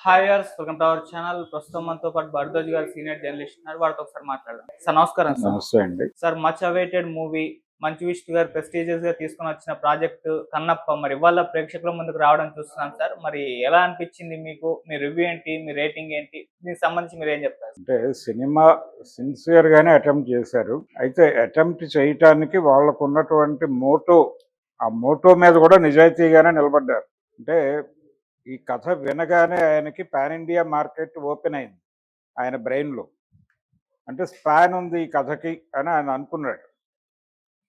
Hi yards welcome to our channel. ప్రస్తుతం మనతో పాటు భరద్వాజ్ గారు సీనియర్ జర్నలిస్ట్ ఉన్నారు. వారితో ఒకసారి మాట్లాడదాం. సార్ నమస్కారం సార్. నమస్తే అండి. Sir much awaited movie Manchu Vishnu గారు ప్రెస్టీజియస్ గా తీసుకొని వచ్చిన ప్రాజెక్ట్ కన్నప్ప మరి ఇవాళ ప్రేక్షకుల ముందుకు రావడం చూస్తున్నాం సార్. మరి ఎలా అనిపించింది మీకు? మీ రివ్యూ ఏంటి? మీ రేటింగ్ ఏంటి? దీనికి సంబంధించి మీరు ఏం చెప్తారు? అంటే సినిమా సిన్సియర్గానే అటెంప్ట్ చేశారు. అయితే అటెంప్ట్ చేయటానికి వాళ్ళకు ఉన్నటువంటి మోటో, ఆ మోటో మీద కూడా నిజాయితీగానే నిలబడ్డారు. అంటే ఈ కథ వినగానే ఆయనకి పాన్ ఇండియా మార్కెట్ ఓపెన్ అయింది ఆయన బ్రెయిన్లో. అంటే స్పాన్ ఉంది ఈ కథకి అని ఆయన అనుకున్నాడు.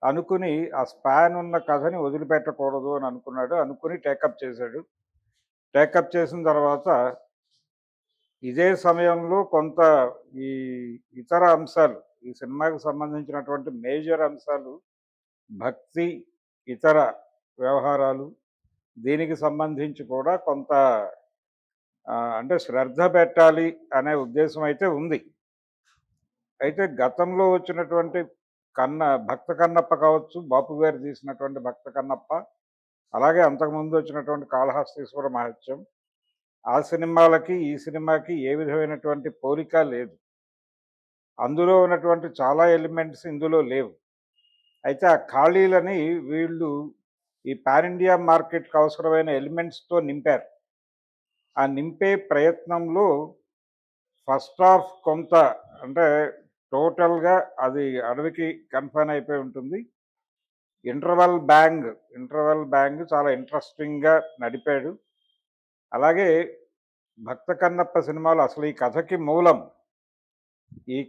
అనుకుని ఆ స్పాన్ ఉన్న కథని వదిలిపెట్టకూడదు అని అనుకున్నాడు. అనుకుని టేకప్ చేశాడు. టేకప్ చేసిన తర్వాత ఇదే సమయంలో కొంత ఈ ఇతర అంశాలు, ఈ సినిమాకి సంబంధించినటువంటి మేజర్ అంశాలు, భక్తి, ఇతర వ్యవహారాలు, దీనికి సంబంధించి కూడా కొంత అంటే శ్రద్ధ పెట్టాలి అనే ఉద్దేశం అయితే ఉంది. అయితే గతంలో వచ్చినటువంటి భక్త కన్నప్ప కావచ్చు, బాపు గారు తీసినటువంటి భక్త కన్నప్ప, అలాగే అంతకుముందు వచ్చినటువంటి కాళహస్తీశ్వర మహత్యం, ఆ సినిమాలకి ఈ సినిమాకి ఏ విధమైనటువంటి పోలిక లేదు. అందులో ఉన్నటువంటి చాలా ఎలిమెంట్స్ ఇందులో లేవు. అయితే ఆ ఖాళీలని వీళ్ళు ఈ పాన్ ఇండియా మార్కెట్కి అవసరమైన ఎలిమెంట్స్తో నింపారు. ఆ నింపే ప్రయత్నంలో ఫస్ట్ హాఫ్ కొంత, అంటే టోటల్గా అది అడవికి కన్ఫైన్ అయిపోయి ఉంటుంది. ఇంటర్వల్ బ్యాంగ్ చాలా ఇంట్రెస్టింగ్గా నడిపాడు. అలాగే భక్త కన్నప్ప సినిమాలో అసలు ఈ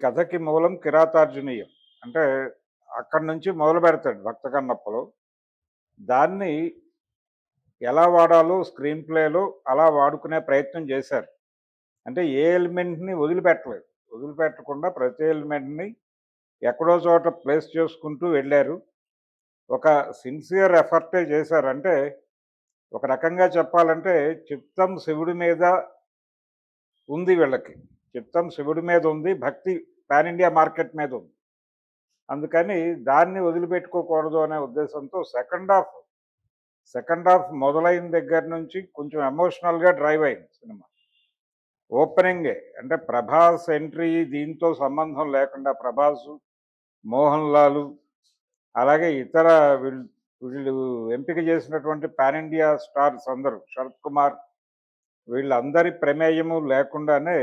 కథకి మూలం కిరాతార్జునీయం. అంటే అక్కడి నుంచి మొదలు పెడతాడు భక్త కన్నప్పలో. దాన్ని ఎలా వాడాలో స్క్రీన్ ప్లేలో అలా వాడుకునే ప్రయత్నం చేశారు. అంటే ఏ ఎలిమెంట్ని వదిలిపెట్టకుండా ప్రతి ఎలిమెంట్ని ఎక్కడో చోట ప్లేస్ చేసుకుంటూ వెళ్ళారు. ఒక సిన్సియర్ ఎఫర్టే చేశారు. అంటే ఒక రకంగా చెప్పాలంటే చిత్తం శివుడి మీద ఉంది వీళ్ళకి. చిత్తం శివుడి మీద ఉంది, భక్తి పాన్ ఇండియా మార్కెట్ మీద ఉంది. అందుకని దాన్ని వదిలిపెట్టుకోకూడదు అనే ఉద్దేశంతో సెకండ్ హాఫ్ మొదలైన దగ్గర నుంచి కొంచెం ఎమోషనల్గా డ్రైవ్ అయింది సినిమా. ఓపెనింగే అంటే ప్రభాస్ ఎంట్రీ దీంతో సంబంధం లేకుండా ప్రభాసు, మోహన్ లాలు, అలాగే ఇతర వీళ్ళు ఎంపిక చేసినటువంటి పాన్ ఇండియా స్టార్స్ అందరూ, శరత్ కుమార్, వీళ్ళందరి ప్రమేయము లేకుండానే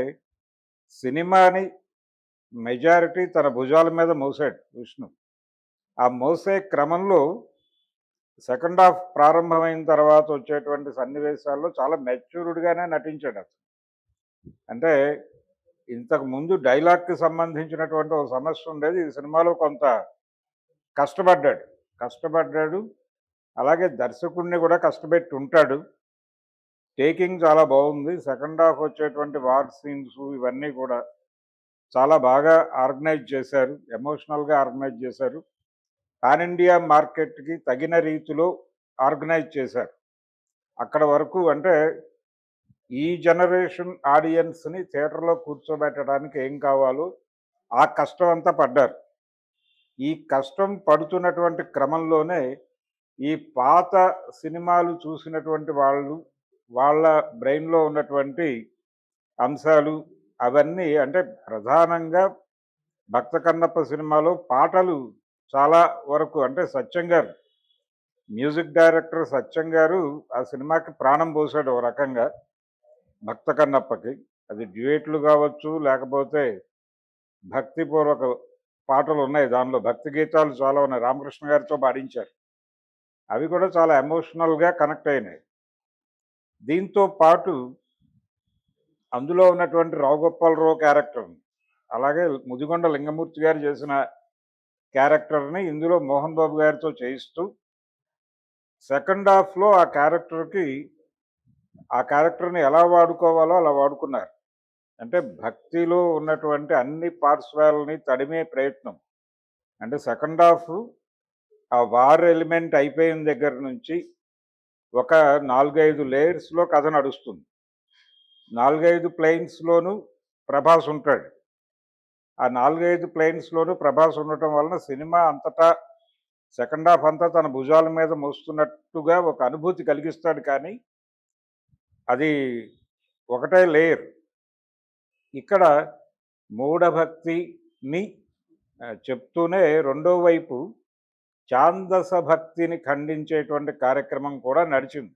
సినిమాని మెజారిటీ తన భుజాల మీద మోసాడు విష్ణు. ఆ మోసే క్రమంలో సెకండ్ హాఫ్ ప్రారంభమైన తర్వాత వచ్చేటువంటి సన్నివేశాల్లో చాలా మెచ్యూర్డ్గానే నటించాడు అతను. అంటే ఇంతకు ముందు డైలాగ్కి సంబంధించినటువంటి ఒక సమస్య ఉండేది. ఈ సినిమాలో కొంత కష్టపడ్డాడు. అలాగే దర్శకుడిని కూడా కష్టపెట్టి ఉంటాడు. టేకింగ్ చాలా బాగుంది. సెకండ్ హాఫ్ వచ్చేటువంటి వార్ సీన్స్ ఇవన్నీ కూడా చాలా బాగా ఆర్గనైజ్ చేశారు, ఎమోషనల్గా ఆర్గనైజ్ చేశారు. పాన్ ఇండియా మార్కెట్కి తగిన రీతిలో ఆర్గనైజ్ చేశారు. అక్కడ వరకు అంటే ఈ జనరేషన్ ఆడియన్స్ని థియేటర్లో కూర్చోబెట్టడానికి ఏం కావాలో ఆ కష్టం అంతా పడ్డారు. ఈ కష్టం పడుతున్నటువంటి క్రమంలోనే ఈ పాత సినిమాలు చూసినటువంటి వాళ్ళ బ్రెయిన్లో ఉన్నటువంటి అంశాలు అవన్నీ, అంటే ప్రధానంగా భక్త కన్నప్ప సినిమాలో పాటలు చాలా వరకు, అంటే సత్యం గారు, మ్యూజిక్ డైరెక్టర్ సత్యం గారు ఆ సినిమాకి ప్రాణం పోసాడు ఒక రకంగా. భక్త కన్నప్పకి అది డ్యూయెట్లు కావచ్చు, లేకపోతే భక్తిపూర్వక పాటలు ఉన్నాయి, దానిలో భక్తి గీతాలు చాలా ఉన్నాయి, రామకృష్ణ గారితో పాడించారు. అవి కూడా చాలా ఎమోషనల్గా కనెక్ట్ అయినాయి. దీంతో పాటు అందులో ఉన్నటువంటి రావు గోపాలరావు క్యారెక్టర్, అలాగే ముదిగొండ లింగమూర్తి గారు చేసిన క్యారెక్టర్ని ఇందులో మోహన్ బాబు గారితో చేయిస్తూ సెకండ్ హాఫ్లో ఆ క్యారెక్టర్ని ఎలా వాడుకోవాలో అలా వాడుకున్నారు. అంటే భక్తిలో ఉన్నటువంటి అన్ని పార్శ్వాలని తడిమే ప్రయత్నం. అంటే సెకండ్ హాఫ్ ఆ వార్ ఎలిమెంట్ అయిపోయిన దగ్గర నుంచి ఒక 4-5 లేయర్స్లో కథ నడుస్తుంది. 4-5 ప్లెయిన్స్లోనూ ప్రభాస్ ఉంటాడు. ఆ 4-5 ప్లెయిన్స్లోనూ ప్రభాస్ ఉండటం వలన సినిమా అంతటా సెకండ్ హాఫ్ అంతా తన భుజాల మీద మోస్తున్నట్టుగా ఒక అనుభూతి కలిగిస్తాడు. కానీ అది ఒకటే లేయర్. ఇక్కడ మూఢభక్తిని చెప్తూనే రెండో వైపు ఛాందస భక్తిని ఖండించేటువంటి కార్యక్రమం కూడా నడిచింది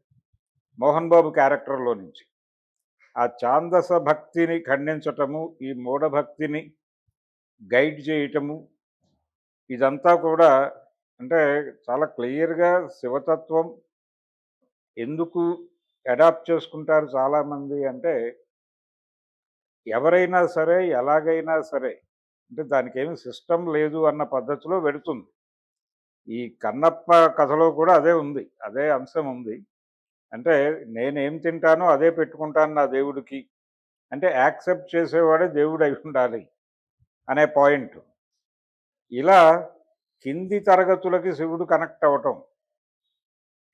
మోహన్ బాబు క్యారెక్టర్లో నుంచి. ఆ ఛాందస భక్తిని ఖండించటము, ఈ మూఢభక్తిని గైడ్ చేయటము, ఇదంతా కూడా అంటే చాలా క్లియర్‌గా శివతత్వం ఎందుకు అడాప్ట్ చేసుకుంటారు చాలామంది అంటే, ఎవరైనా సరే, ఎలాగైనా సరే అంటే దానికేమి సిస్టమ్ లేదు అన్న పద్ధతిలో వెడుతుంది. ఈ కన్నప్ప కథలో కూడా అదే ఉంది. అదే అంశం ఉంది. అంటే నేనేం తింటానో అదే పెట్టుకుంటాను నా దేవుడికి. అంటే యాక్సెప్ట్ చేసేవాడే దేవుడై ఉండాలి అనే పాయింట్. ఇలా కింది తరగతులకి శివుడు కనెక్ట్ అవ్వటం.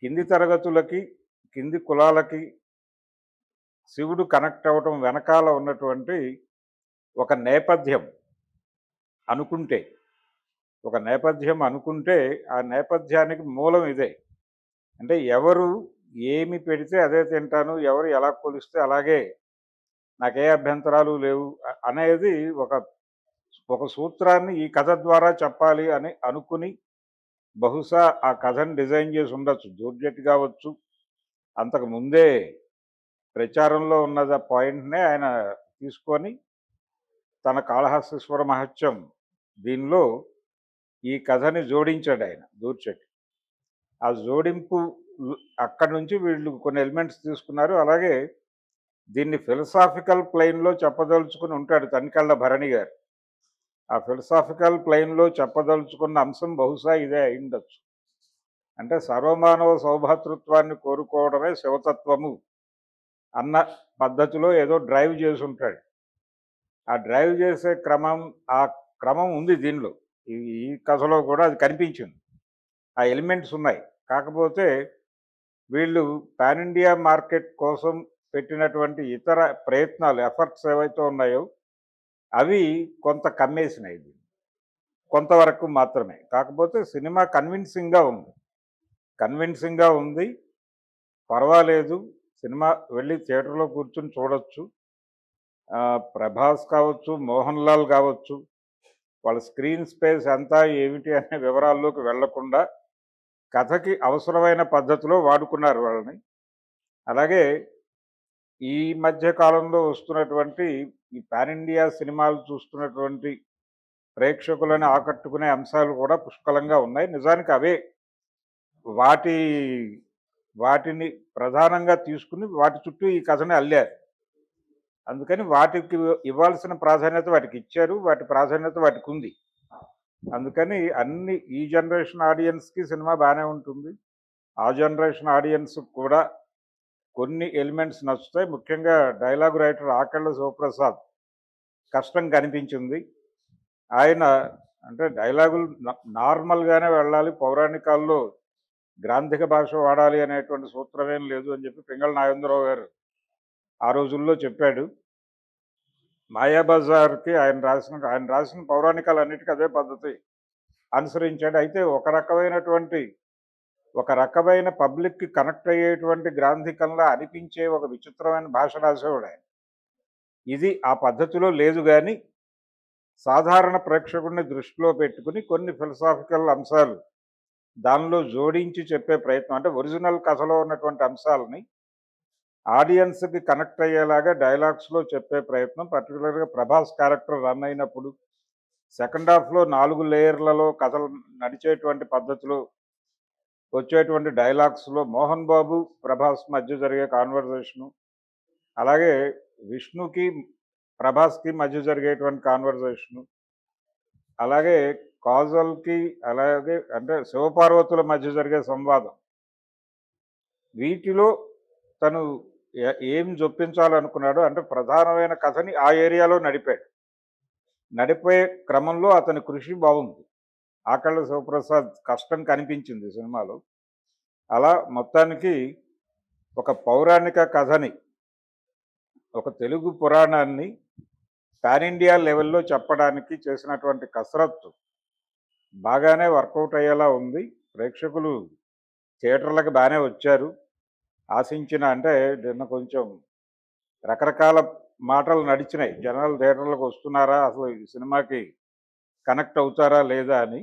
కింది తరగతులకి, కింది కులాలకి శివుడు కనెక్ట్ అవ్వటం వెనకాల ఉన్నటువంటి ఒక నేపథ్యం అనుకుంటే, ఒక నేపథ్యం అనుకుంటే ఆ నేపథ్యానికి మూలం ఇదే. అంటే ఎవరు ఏమి పెడితే అదే తింటాను, ఎవరు ఎలా కొలిస్తే అలాగే నాకే అభ్యంతరాలు లేవు అనేది ఒక ఒక సూత్రాన్ని ఈ కథ ద్వారా చెప్పాలి అని అనుకుని బహుశా ఆ కథను డిజైన్ చేసి ఉండొచ్చు. జోర్జెట్ కావచ్చు, అంతకు ముందే ప్రచారంలో ఉన్నది పాయింట్‌నే ఆయన తీసుకొని తన కాళహస్తీశ్వర మహత్యం దీనిలో ఈ కథని జోడించాడాయన దూర్చటి. ఆ జోడింపు అక్కడి నుంచి వీళ్ళు కొన్ని ఎలిమెంట్స్ తీసుకున్నారు. అలాగే దీన్ని ఫిలసాఫికల్ ప్లెయిన్‌లో చెప్పదలుచుకుని ఉంటాడు తనికెళ్ళ భరణి గారు. ఆ ఫిలసాఫికల్ ప్లెయిన్‌లో చెప్పదలుచుకున్న అంశం బహుశా ఇదే అయ్యుండొచ్చు. అంటే సర్వమానవ సౌభాతృత్వాన్ని కోరుకోవడమే శివతత్వము అన్న పద్ధతిలో ఏదో డ్రైవ్ చేసుంటాడు. ఆ డ్రైవ్ చేసే ఆ క్రమం ఉంది దీనిలో. ఈ ఈ కథలో కూడా అది కనిపించింది. ఆ ఎలిమెంట్స్ ఉన్నాయి. కాకపోతే వీళ్ళు పాన్ ఇండియా మార్కెట్ కోసం పెట్టినటువంటి ఇతర ప్రయత్నాలు, ఎఫర్ట్స్ ఏవైతే ఉన్నాయో అవి కొంత కమ్మేసినాయి దీన్ని. కొంతవరకు మాత్రమే. కాకపోతే సినిమా కన్విన్సింగ్‌గా ఉంది. కన్విన్సింగ్‌గా ఉంది. పర్వాలేదు. సినిమా వెళ్ళి థియేటర్‌లో కూర్చొని చూడొచ్చు. ప్రభాస్ కావచ్చు, మోహన్ లాల్ కావచ్చు, వాళ్ళ స్క్రీన్ స్పేస్ ఎంత ఏమిటి అనే వివరాల్లోకి వెళ్లకుండా కథకి అవసరమైన పద్ధతిలో వాడుకున్నారు వాళ్ళని. అలాగే ఈ మధ్య కాలంలో వస్తున్నటువంటి ఈ పాన్ ఇండియా సినిమాలు చూస్తున్నటువంటి ప్రేక్షకులను ఆకట్టుకునే అంశాలు కూడా పుష్కలంగా ఉన్నాయి. నిజానికి అవే వాటి వాటిని ప్రధానంగా తీసుకుని వాటి చుట్టూ ఈ కథని అల్లారు. అందుకని వాటికి ఇవ్వాల్సిన ప్రాధాన్యత వాటికి ఇచ్చారు. వాటి ప్రాధాన్యత వాటికి ఉంది. అందుకని అన్ని ఈ జనరేషన్ ఆడియన్స్‌కి సినిమా బాగానే ఉంటుంది. ఆ జనరేషన్ ఆడియన్స్‌కి కూడా కొన్ని ఎలిమెంట్స్ నచ్చుతాయి. ముఖ్యంగా డైలాగ్ రైటర్ ఆకెళ్ళ శివప్రసాద్ కష్టం కనిపించింది. ఆయన అంటే డైలాగులు నార్మల్‌గానే వెళ్ళాలి. పౌరాణికాల్లో గ్రాంధిక భాష వాడాలి అనేటువంటి సూత్రమేం లేదు అని చెప్పి పింగళ నాగేంద్రరావు గారు ఆ రోజుల్లో చెప్పాడు. మాయాబజార్‌కి ఆయన రాసిన పౌరాణికాలన్నిటికీ అదే పద్ధతి అనుసరించాడు. అయితే ఒక రకమైన పబ్లిక్‌కి కనెక్ట్ అయ్యేటువంటి గ్రాంధికంలా అనిపించే ఒక విచిత్రమైన భాష రాసేవాడు ఆయన. ఇది ఆ పద్ధతిలో లేదు గానీ, సాధారణ ప్రేక్షకుడిని దృష్టిలో పెట్టుకుని కొన్ని ఫిలసాఫికల్ అంశాలు దానిలో జోడించి చెప్పే ప్రయత్నం. అంటే ఒరిజినల్ కథలో ఉన్నటువంటి అంశాలని ఆడియన్స్‌కి కనెక్ట్ అయ్యేలాగా డైలాగ్స్‌లో చెప్పే ప్రయత్నం. పర్టిక్యులర్‌గా ప్రభాస్ క్యారెక్టర్ రన్ అయినప్పుడు సెకండ్ హాఫ్‌లో 4 లేయర్లలో కథలు నడిచేటువంటి పద్ధతిలో వచ్చేటువంటి డైలాగ్స్‌లో మోహన్ బాబు, ప్రభాస్ మధ్య జరిగే కాన్వర్జేషను, అలాగే విష్ణుకి, ప్రభాస్‌కి మధ్య జరిగేటువంటి కాన్వర్జేషను, అలాగే కాజల్‌కి, అలాగే అంటే శివపార్వతుల మధ్య జరిగే సంవాదం. వీటిలో తను ఏం జొప్పించాలనుకున్నాడో అంటే ప్రధానమైన కథని ఆ ఏరియాలో నడిపాడు. నడిపే క్రమంలో అతని కృషి బాగుంది. ఆకళ్ళ శివప్రసాద్ కష్టం కనిపించింది సినిమాలో. అలా మొత్తానికి ఒక పౌరాణిక కథని, ఒక తెలుగు పురాణాన్ని పాన్ ఇండియా లెవెల్‌లో చెప్పడానికి చేసినటువంటి కసరత్తు బాగానే వర్కౌట్ అయ్యేలా ఉంది. ప్రేక్షకులు థియేటర్‌లకి బాగానే వచ్చారు. ఆశించిన అంటే నిన్న కొంచెం రకరకాల మాటలు నడిచినాయి. జనాలు థియేటర్లకు వస్తున్నారా, అసలు ఈ సినిమాకి కనెక్ట్ అవుతారా లేదా అని.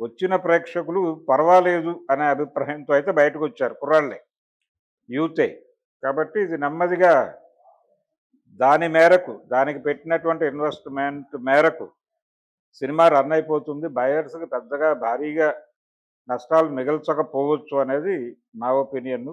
వచ్చిన ప్రేక్షకులు పర్వాలేదు అనే అభిప్రాయంతో అయితే బయటకొచ్చారు కుర్రాళ్ళే, యూతే. కాబట్టి ఇది నెమ్మదిగా దాని మేరకు, దానికి పెట్టినటువంటి ఇన్వెస్ట్‌మెంట్ మేరకు సినిమా రన్ అయిపోతుంది. బయర్స్‌కి పెద్దగా భారీగా నష్టాలు మిగల్చకపోవచ్చు అనేది నా ఒపీనియన్.